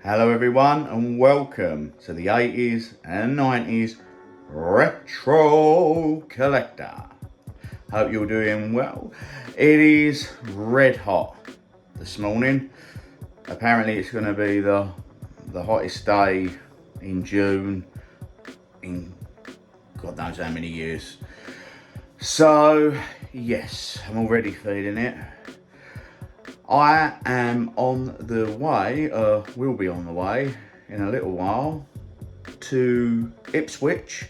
Hello everyone and welcome to the 80s and 90s Retro Collector. Hope you're doing well. It is red hot this morning. Apparently it's going to be the hottest day in June in God knows how many years. So yes, I'm already feeling it. I am on the way, will be on the way in a little while to Ipswich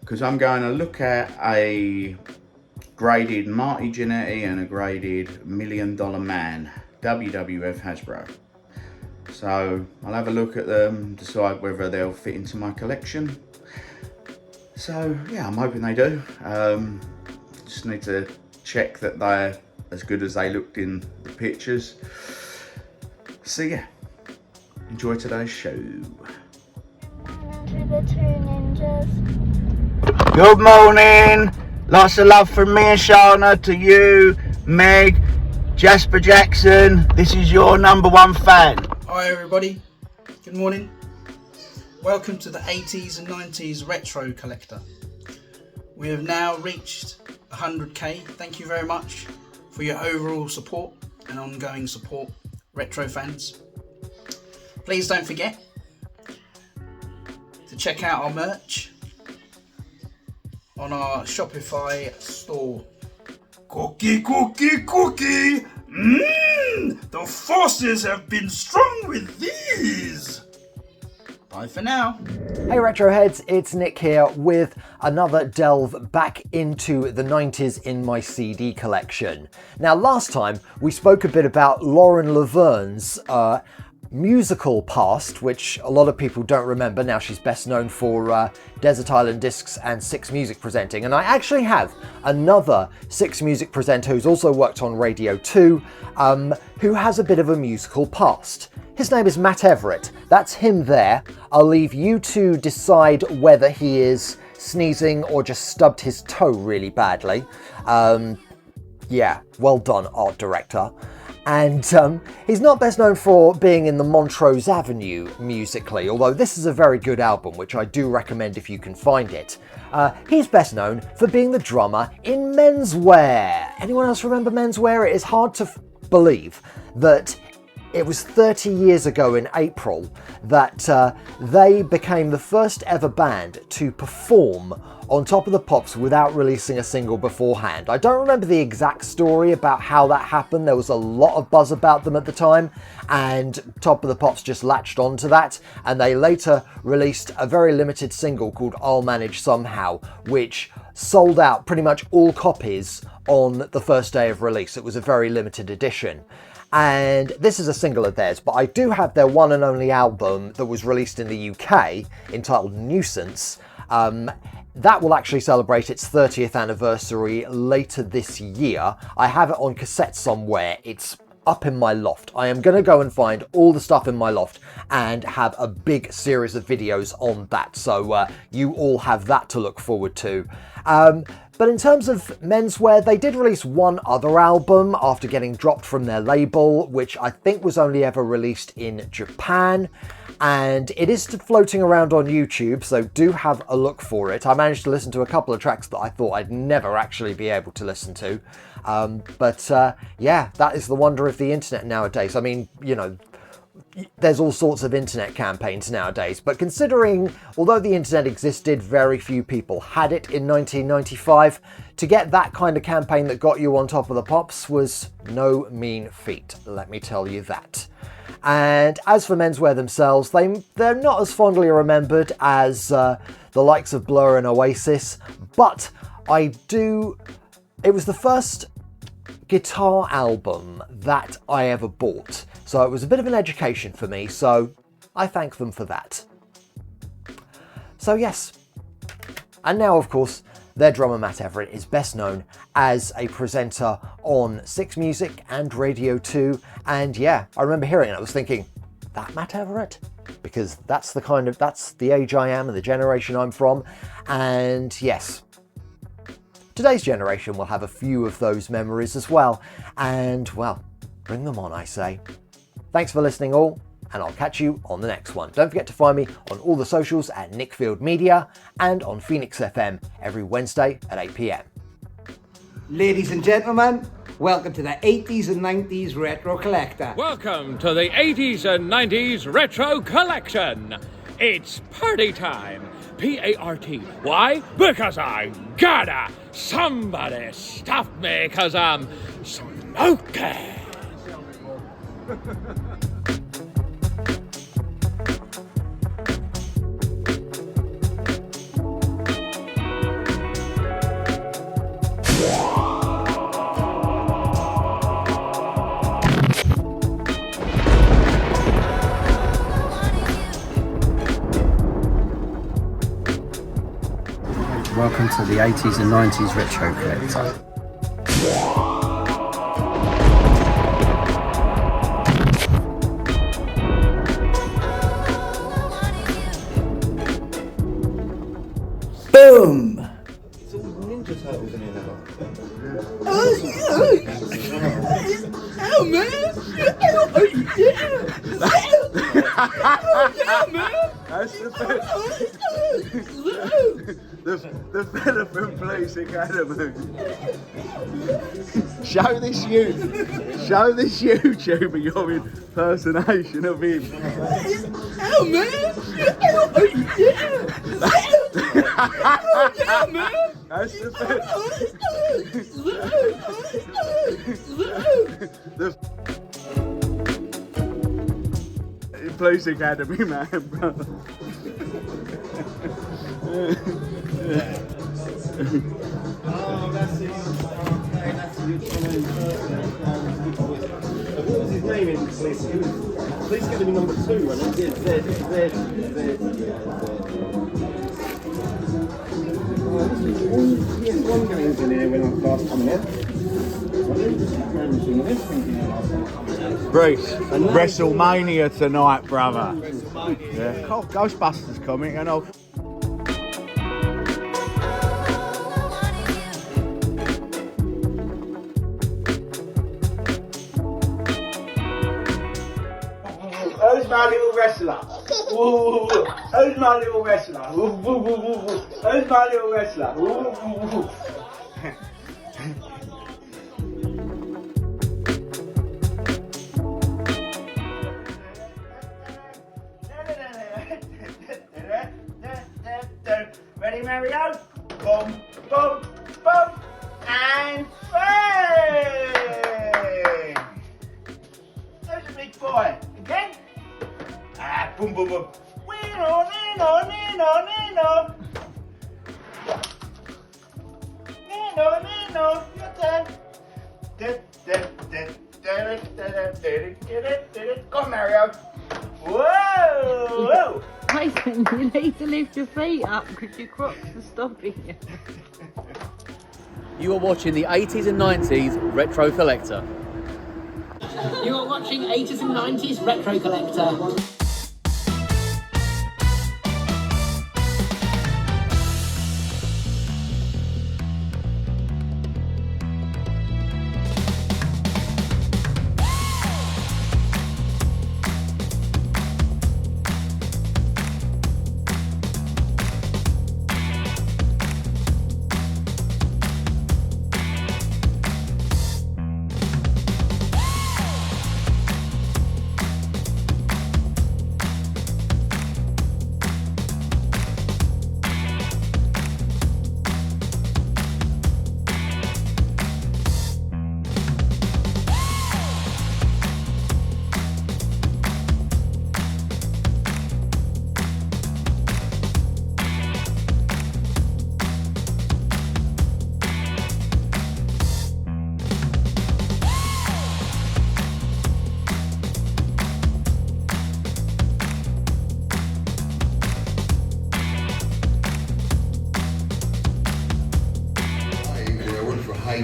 because I'm going to look at a graded Marty Jannetty and a graded $1 Million Man, WWF Hasbro. So I'll have a look at them, decide whether they'll fit into my collection. So yeah, I'm hoping they do. Just need to check that they're as good as they looked in the pictures. So yeah, enjoy today's show. Good morning. Lots of love from me and Shana to you, Meg, Jasper Jackson. This is your number one fan. Hi everybody, good morning. Welcome to the 80s and 90s Retro Collector. We have now reached 100k. Thank you very much for your overall support and ongoing support, retro fans. Please don't forget to check out our merch on our Shopify store. Cookie, cookie, cookie! The forces have been strong with these! Bye for now. Hey Retroheads, it's Nick here with another delve back into the 90s in my CD collection. Now last time we spoke a bit about Lauren Laverne's musical past, which a lot of people don't remember. Now she's best known for Desert Island Discs and Six Music presenting, and I actually have another Six Music presenter who's also worked on Radio 2 who has a bit of a musical past. His name is Matt Everett. That's him there. I'll leave you to decide whether he is sneezing or just stubbed his toe really badly. Yeah, well done, art director. And he's not best known for being in the Montrose Avenue musically, although this is a very good album, which I do recommend if you can find it. He's best known for being the drummer in Menswear. Anyone else remember Menswear? It is hard to believe that it was 30 years ago in April that they became the first ever band to perform on Top of the Pops without releasing a single beforehand. I don't remember the exact story about how that happened. There was a lot of buzz about them at the time, and Top of the Pops just latched onto that, and they later released a very limited single called I'll Manage Somehow, which sold out pretty much all copies on the first day of release. It was a very limited edition. And this is a single of theirs, but I do have their one and only album that was released in the UK entitled Nuisance. That will actually celebrate its 30th anniversary later this year. I have it on cassette somewhere. It's up in my loft. I am going to go and find all the stuff in my loft and have a big series of videos on that. So you all have that to look forward to. But in terms of Menswear, they did release one other album after getting dropped from their label, which I think was only ever released in Japan. And it is floating around on YouTube, so do have a look for it. I managed to listen to a couple of tracks that I thought I'd never actually be able to listen to. Yeah, that is the wonder of the internet nowadays. I mean, you know, there's all sorts of internet campaigns nowadays, but considering, although the internet existed, very few people had it in 1995, to get that kind of campaign that got you on Top of the Pops was no mean feat, let me tell you that. And as for Menswear themselves, they're not as fondly remembered as the likes of Blur and Oasis, but it was the first guitar album that I ever bought. So it was a bit of an education for me, so I thank them for that. So yes, and now of course, their drummer Matt Everett is best known as a presenter on Six Music and Radio 2, and yeah, I remember hearing it, I was thinking, that Matt Everett? Because that's the age I am and the generation I'm from, and yes, today's generation will have a few of those memories as well, and well, bring them on, I say. Thanks for listening all, and I'll catch you on the next one. Don't forget to find me on all the socials at Nickfield Media and on Phoenix FM every Wednesday at 8 p.m. Ladies and gentlemen, welcome to the 80s and 90s Retro Collector. Welcome to the 80s and 90s Retro Collection. It's party time. P-A-R-T. Why? Because I gotta. Somebody stop me, cause I'm smoking. Welcome to the 80s and 90s Retro Collector. Boom! It's all Ninja Turtles in here now. Oh man! Oh man! That's the fella from Police Academy. Show this YouTuber your impersonation of him. Oh man! Oh man! That's the Police Academy man, brother. Oh, that's it. Okay, that's a good one. What was his name in Police? Police Academy number 2, wasn't it? PS1 games in here when I first come in. Bruce, WrestleMania tonight, brother. Yeah. Oh, Ghostbusters coming, and I'll. Who's my little wrestler? Woo, who's my little wrestler? Woo, woo, woo, woo, woo. Who's my little wrestler? Woo, woo, woo. Ready, Mario? Boom, boom, boom, and bang! There's a big boy. Again? Ah, boom, boom, boom. Nino, Nino, Nino, Nino. Nino, Nino, your turn. Go on, Mario. Whoa, whoa. Mason, you need to lift your feet up because your crocs are stopping you. You are watching the 80s and 90s Retro Collector. You are watching 80s and 90s Retro Collector.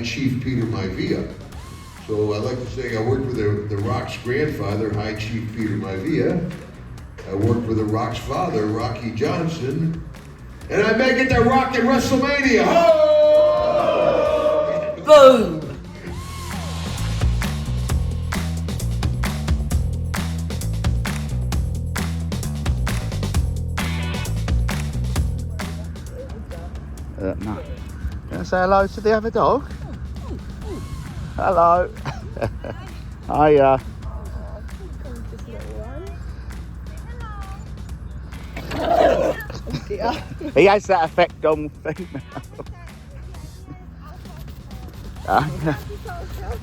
Chief Peter Maivia. So I'd like to say I worked with the Rock's grandfather, High Chief Peter Maivia. I worked with the Rock's father, Rocky Johnson. And I make it to Rock at WrestleMania. Oh! Boom! No. Can I say hello to the other dog? Hello. Hiya. He has that effect on female.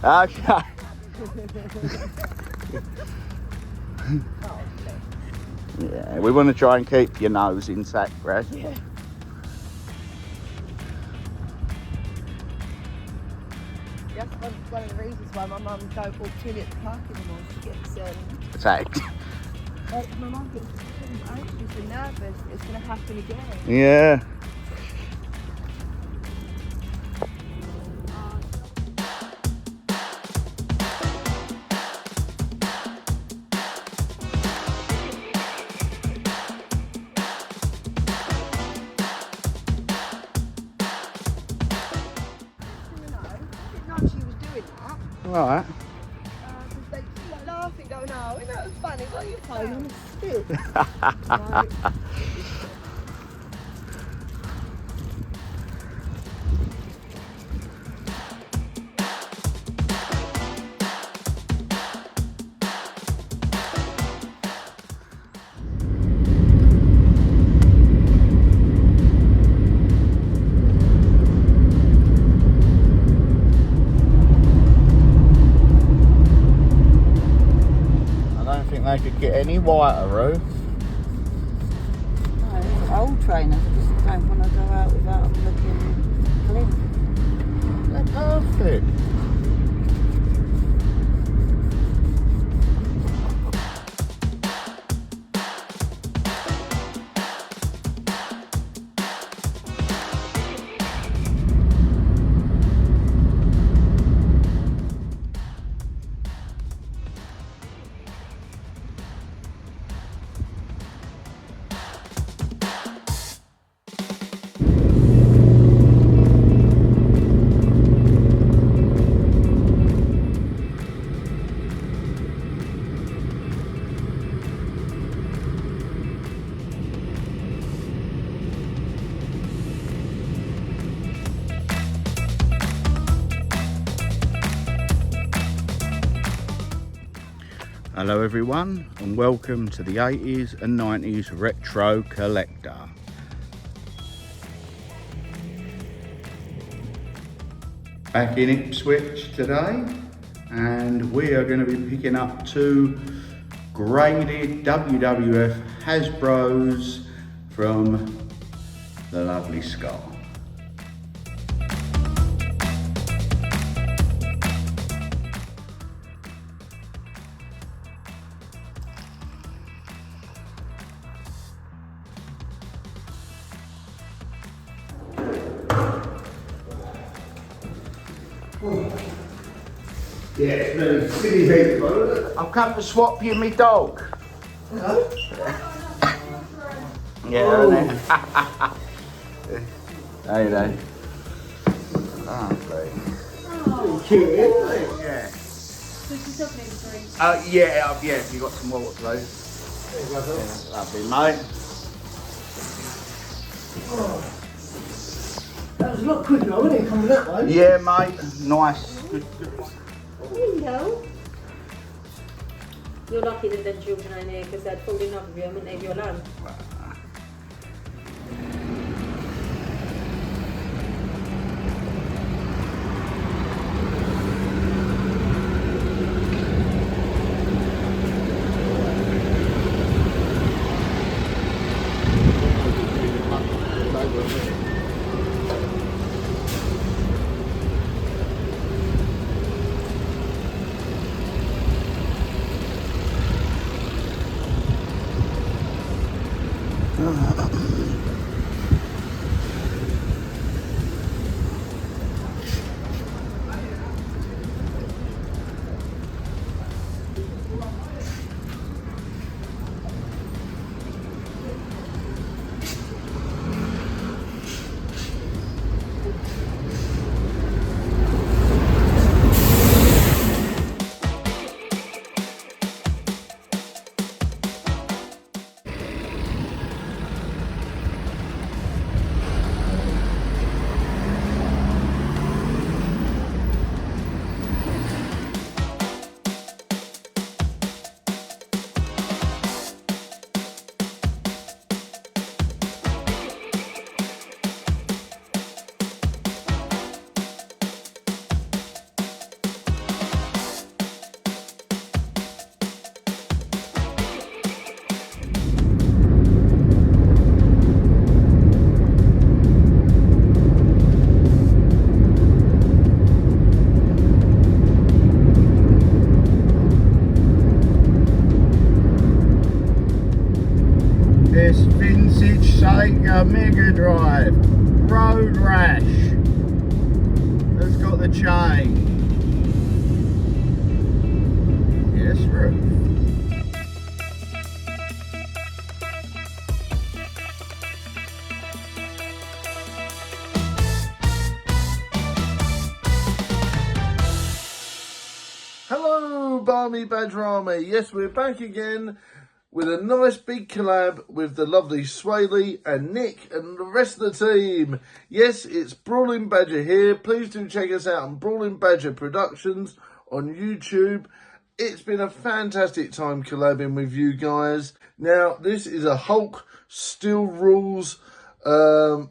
Okay. Yeah, we want to try and keep your nose intact, Brad. Yeah. That's one of the reasons why my mum don't walk Tilly at the park anymore. She gets Attacked. my mum gets anxious and nervous. It's going to happen again. Yeah. Right. They keep laughing, going, oh, isn't that funny? What are you playing on a stick? They could get any whiter, Ruth. No, old trainers just don't want to go out without them looking clean. They're perfect. Hello everyone and welcome to the 80s and 90s Retro Collector. Back in Ipswich today, and we are going to be picking up two graded WWF Hasbros from the lovely Scott. Yeah, it's very silly people. I've come to swap you my dog. Hello? Yeah, isn't it? How you doing? Oh, great. Oh, cute, isn't it? Yeah. So she's still playing three. Yeah, if you got some water, please. There you go, Yeah, lovely, mate. oh. That was a lot quicker, wasn't it, coming that way? Yeah, mate. Nice. Good. Hello. You're lucky that the children are in here because they'd fall in love with you and wouldn't leave you alone. this vintage Sega Mega Drive Road Rash that's got the chain. Yes, Ruth. Hello, Barmy Badger Army. Yes, we're back again with a nice big collab with the lovely Swaley and Nick and the rest of the team. Yes, it's Brawling Badger here. Please do check us out on Brawling Badger Productions on YouTube. It's been a fantastic time collabing with you guys. Now, this is a Hulk Steel Rules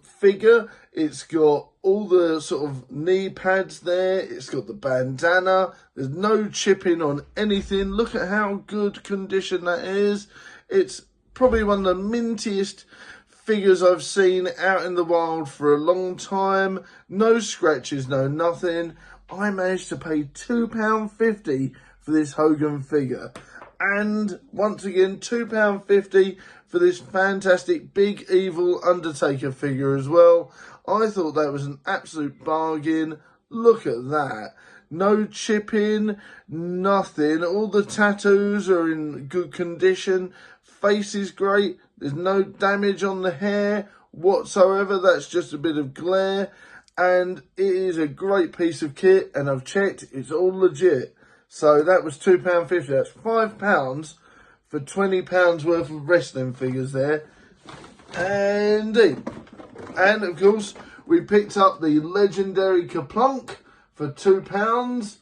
figure. It's got all the sort of knee pads there. It's got the bandana. There's no chipping on anything. Look at how good condition that is. It's probably one of the mintiest figures I've seen out in the wild for a long time. No scratches, no nothing. I managed to pay £2.50 for this Hogan figure. And once again, £2.50 for this fantastic Big Evil Undertaker figure as well. I thought that was an absolute bargain. Look at that. No chipping, nothing. All the tattoos are in good condition. Face is great. There's no damage on the hair whatsoever. That's just a bit of glare. And it is a great piece of kit. And I've checked, it's all legit. So that was £2.50. That's £5 for £20 worth of wrestling figures there. Indeed. And of course, we picked up the legendary Kaplunk for £2.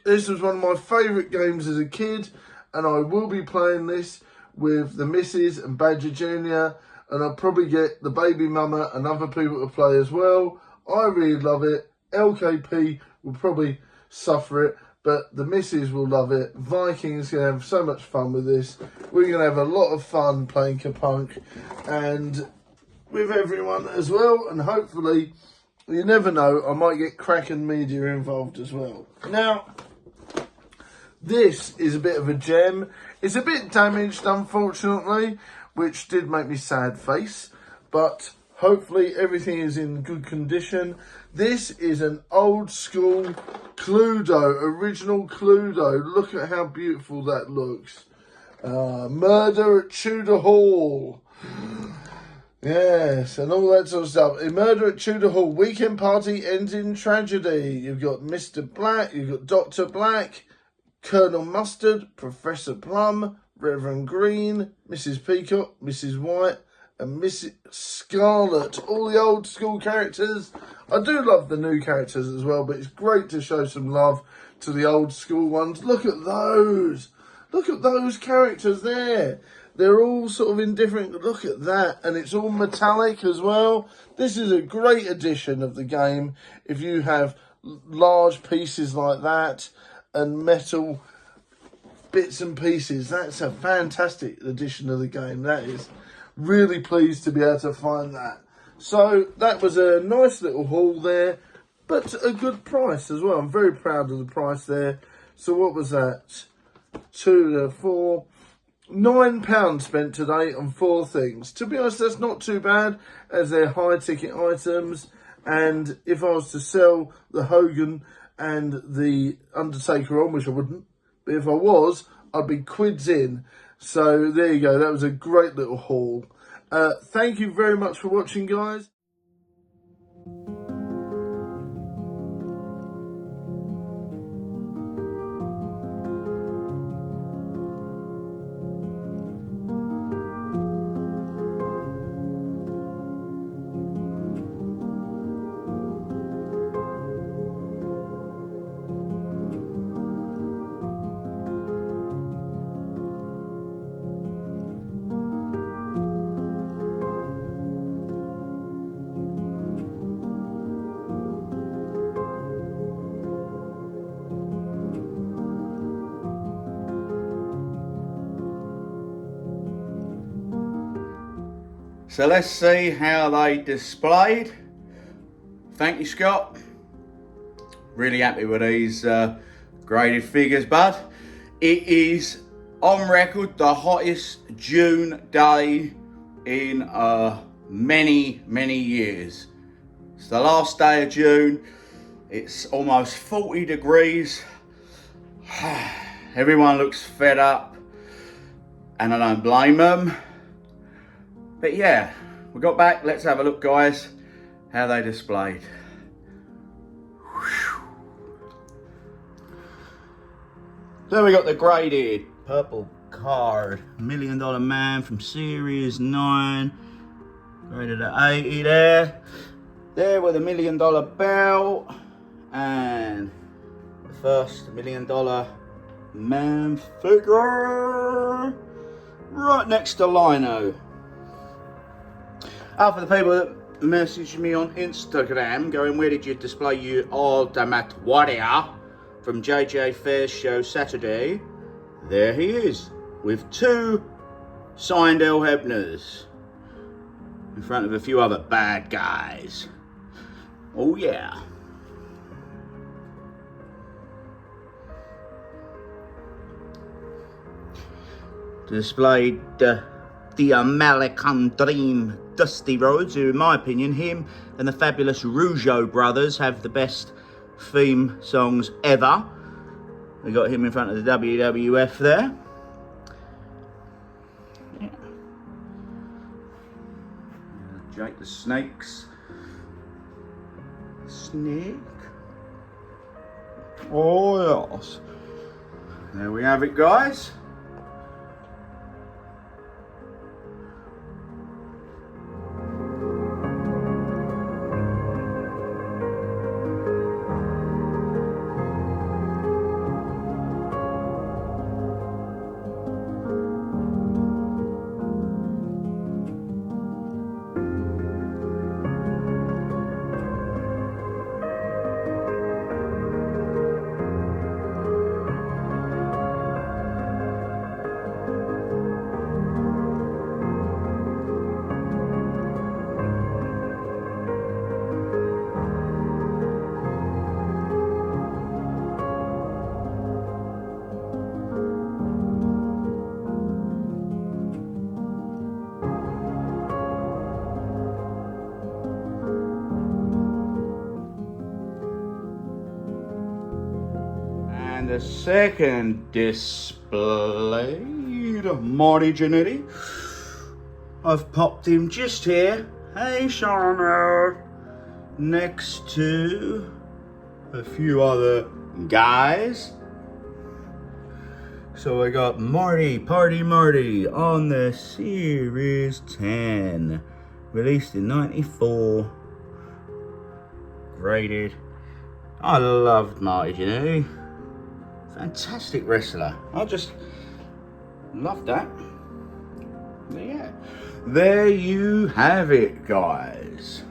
This was one of my favourite games as a kid, and I will be playing this with the missus and Badger Jr. And I'll probably get the baby mama and other people to play as well. I really love it. LKP will probably suffer it, but the missus will love it. Viking's going to have so much fun with this. We're going to have a lot of fun playing Kapunk and with everyone as well, and hopefully, you never know, I might get Kraken Media involved as well. Now, this is a bit of a gem. It's a bit damaged, unfortunately, which did make me sad face, but hopefully everything is in good condition. This is an old school Cluedo, original Cluedo. Look at how beautiful that looks. Murder at Tudor Hall. Yes, and all that sort of stuff. A Murder at Tudor Hall. Weekend party ends in tragedy. You've got Mr. Black, you've got Dr. Black, Colonel Mustard, Professor Plum, Reverend Green, Mrs. Peacock, Mrs. White, and Mrs. Scarlet. All the old school characters. I do love the new characters as well, but it's great to show some love to the old school ones. Look at those. Look at those characters there. They're all sort of in different, look at that, and it's all metallic as well. This is a great addition of the game if you have large pieces like that and metal bits and pieces. That's a fantastic addition of the game. That is really pleased to be able to find that. So that was a nice little haul there, but a good price as well. I'm very proud of the price there. So what was that? £9 spent today on 4 things. To be honest, that's not too bad, as they're high ticket items. And if I was to sell the Hogan and the Undertaker on, which I wouldn't, but if I was, I'd be quids in. So there you go. That was a great little haul. Thank you very much for watching, guys. So let's see how they displayed. Thank you, Scott. Really happy with these graded figures, bud. It is On record, the hottest June day in many, many years. It's the last day of June. It's almost 40 degrees. Everyone looks fed up, and I don't blame them. But yeah, we got back. Let's have a look, guys, how they displayed. So we got the graded purple card, $1 Million Man from Series 9, graded at 80 there. There with a $1 Million belt, and the first $1 Million Man figure right next to Lino. For the people that messaged me on Instagram going, where did you display your Ultimate Warrior from JJ Fair's show Saturday? There he is, with 2 signed El Hebners in front of a few other bad guys. Oh yeah. Displayed the American Dream Dusty Rhodes, who in my opinion, him and the fabulous Rougeau brothers have the best theme songs ever. We got him in front of the WWF there. Yeah. Jake the Snake's snake. Oh yes. There we have it, guys. And the second displayed Marty Jannetty. I've popped him just here. Hey, Sharon. Next to a few other guys. So I got Party Marty on the Series 10. Released in 94. Graded. I loved Marty Jannetty. Fantastic wrestler. I just love that. But yeah, there you have it, guys.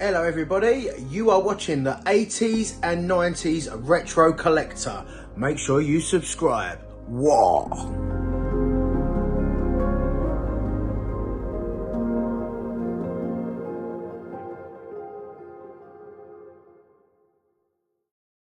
Hello everybody, you are watching the 80s and 90s Retro Collector. Make sure you subscribe. Whoa!